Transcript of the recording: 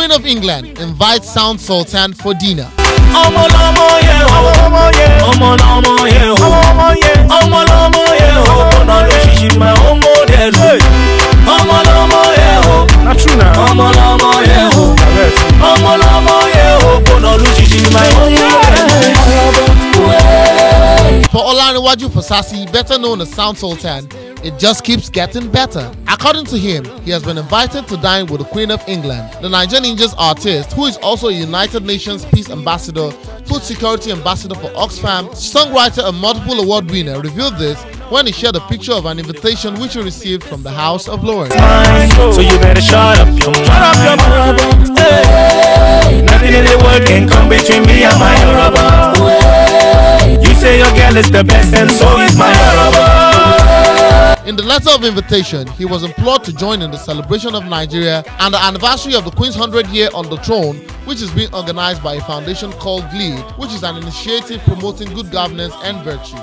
Queen of England invites Sound Sultan for dinner. For Olaniwaju Fasasi, better known as Sound Sultan, it just keeps getting better. According to him, he has been invited to dine with the Queen of England. The Nigerian Ninjas artist, who is also a United Nations Peace Ambassador, Food Security Ambassador for Oxfam, songwriter and multiple award winner, revealed this when he shared a picture of an invitation which he received from the House of Lords. So you better shut up your mouth. Nothing in the world can come between me and my Yoruba. You say your girl is the best and so is my Yoruba. In the letter of invitation, he was implored to join in the celebration of Nigeria and the anniversary of the Queen's 100th year on the throne, which is being organized by a foundation called GLEAD, which is an initiative promoting good governance and virtue.